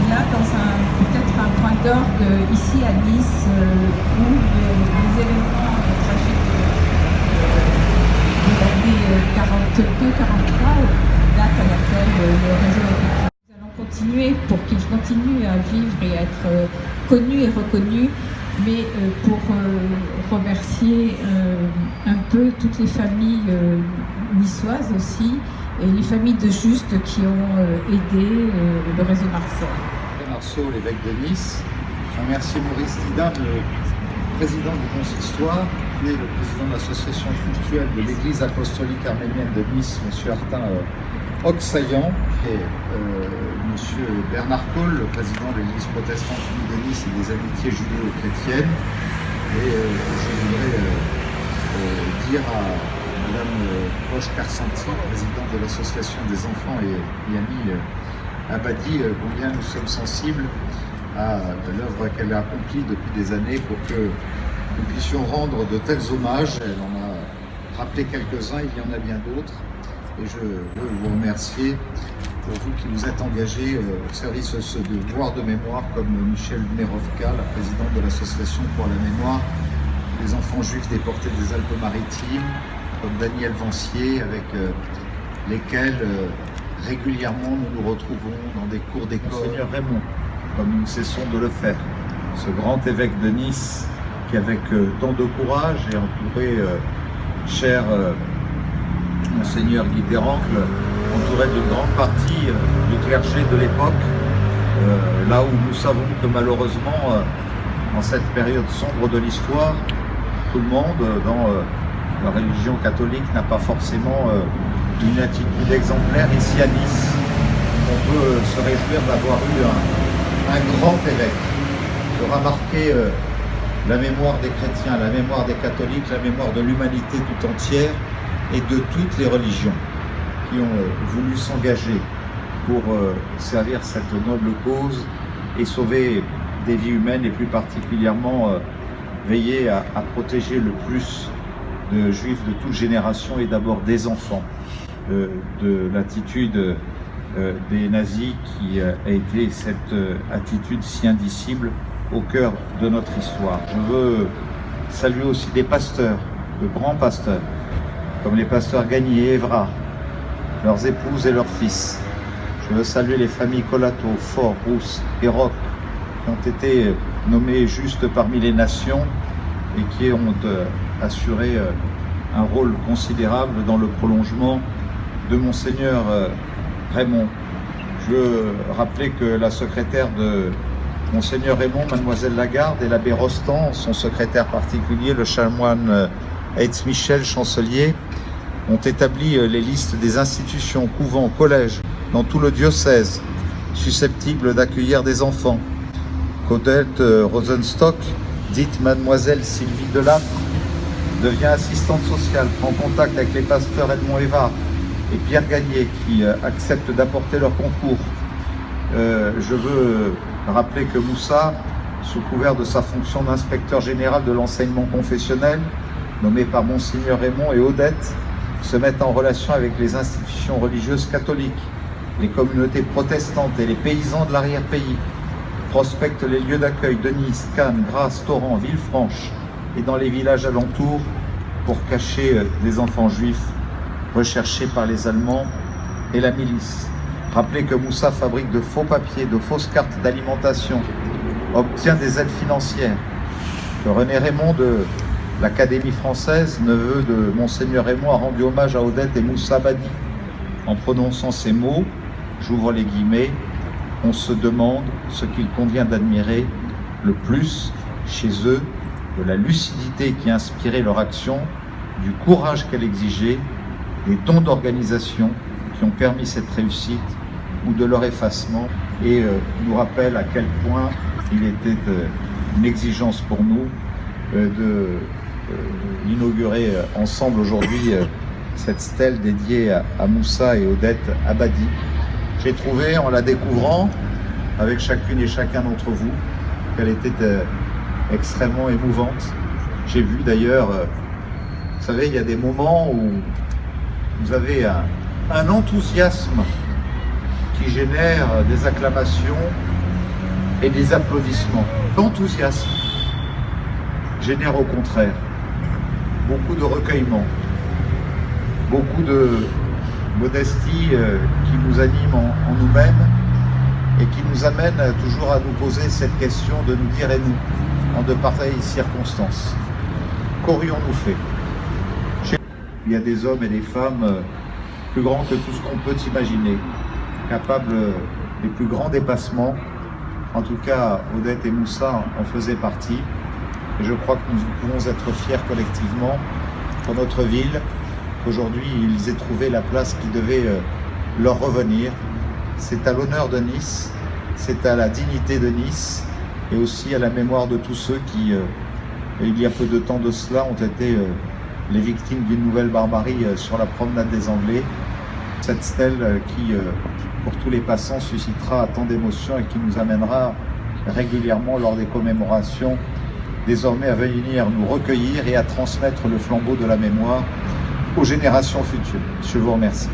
là peut-être un point d'orgue ici à Nice où les événements tragiques de l'année 42-43, date à laquelle le réseau a été créé. Nous allons continuer pour qu'il continue à vivre et à être connu et reconnu, mais pour remercier un peu toutes les familles niçoises aussi, et les familles de Juste qui ont aidé le réseau Marcel. Marceau, l'évêque de Nice. Je remercie Maurice Didin, le président du consistoire, et le président de l'association cultuelle de l'église apostolique arménienne de Nice, M. Artin Oxayan, et M. Bernard Cole, le président de l'église protestante de Nice et des amitiés judéo-chrétiennes. Et je voudrais dire à Madame Roche-Carsanti, présidente de l'association des enfants et amis Abadi, combien nous sommes sensibles à l'œuvre qu'elle a accomplie depuis des années pour que nous puissions rendre de tels hommages. Elle en a rappelé quelques-uns, il y en a bien d'autres. Et je veux vous remercier pour vous qui vous êtes engagés au service de ce devoir de mémoire, comme Michel Nerovka, la présidente de l'association pour la mémoire des enfants juifs déportés des Alpes-Maritimes, comme Daniel Vancier, avec lesquels régulièrement nous nous retrouvons dans des cours d'école. Monseigneur Raymond, comme nous ne cessons de le faire, ce grand évêque de Nice qui, avec tant de courage et entouré, cher Monseigneur Guy Dérancle, entouré d'une grande partie du clergé de l'époque, là où nous savons que malheureusement, en cette période sombre de l'histoire, tout le monde dans la religion catholique n'a pas forcément une attitude exemplaire. Ici à Nice, on peut se réjouir d'avoir eu un grand évêque qui aura marqué la mémoire des chrétiens, la mémoire des catholiques, la mémoire de l'humanité tout entière et de toutes les religions qui ont voulu s'engager pour servir cette noble cause et sauver des vies humaines et plus particulièrement veiller à protéger le plus de juifs de toute génération et d'abord des enfants de l'attitude des nazis qui a été cette attitude si indicible au cœur de notre histoire. Je veux saluer aussi des pasteurs, de grands pasteurs, comme les pasteurs Gagné et Evra, leurs épouses et leurs fils. Je veux saluer les familles Colato, Fort, Rousse et Roch, qui ont été nommés justes parmi les nations et qui ont assuré un rôle considérable dans le prolongement de Monseigneur Raymond. Je veux rappeler que la secrétaire de Monseigneur Raymond, Mademoiselle Lagarde, et l'abbé Rostand, son secrétaire particulier, le chanoine Heitz Michel, chancelier, ont établi les listes des institutions, couvents, collèges, dans tout le diocèse, susceptibles d'accueillir des enfants. Odette Rosenstock, dite Mademoiselle Sylvie Delacre, devient assistante sociale, prend contact avec les pasteurs Edmond Évard et Pierre Gagné qui acceptent d'apporter leur concours. Je veux rappeler que Moussa, sous couvert de sa fonction d'inspecteur général de l'enseignement confessionnel, nommé par Monseigneur Raymond, et Odette se mettent en relation avec les institutions religieuses catholiques, les communautés protestantes et les paysans de l'arrière-pays, prospectent les lieux d'accueil de Nice, Cannes, Grasse, Torrent, Villefranche et dans les villages alentours pour cacher des enfants juifs recherchés par les Allemands et la milice. Rappelez que Moussa fabrique de faux papiers, de fausses cartes d'alimentation, obtient des aides financières, que René Raymond de l'Académie française, neveu de Monseigneur Raymond, a rendu hommage à Odette et Moussa Badi. En prononçant ces mots, j'ouvre les guillemets, on se demande ce qu'il convient d'admirer le plus chez eux, de la lucidité qui inspirait leur action, du courage qu'elle exigeait, des dons d'organisation qui ont permis cette réussite ou de leur effacement, et nous rappelle à quel point il était une exigence pour nous d'inaugurer ensemble aujourd'hui cette stèle dédiée à Moussa et Odette Abadi. J'ai trouvé, en la découvrant, avec chacune et chacun d'entre vous, qu'elle était extrêmement émouvante. J'ai vu d'ailleurs, vous savez, il y a des moments où vous avez un enthousiasme qui génère des acclamations et des applaudissements. L'enthousiasme génère au contraire beaucoup de recueillement, beaucoup de modestie qui nous anime en nous-mêmes et qui nous amène toujours à nous poser cette question de nous dire, et nous, en de pareilles circonstances, qu'aurions-nous fait? Il y a des hommes et des femmes plus grands que tout ce qu'on peut imaginer, capables des plus grands dépassements. En tout cas, Odette et Moussa en faisaient partie. Et je crois que nous pouvons être fiers collectivement pour notre ville, qu'aujourd'hui ils aient trouvé la place qui devait leur revenir. C'est à l'honneur de Nice, c'est à la dignité de Nice et aussi à la mémoire de tous ceux qui, il y a peu de temps de cela, ont été les victimes d'une nouvelle barbarie sur la promenade des Anglais. Cette stèle qui, pour tous les passants, suscitera tant d'émotions et qui nous amènera régulièrement lors des commémorations désormais à venir nous recueillir et à transmettre le flambeau de la mémoire aux générations futures. Je vous remercie.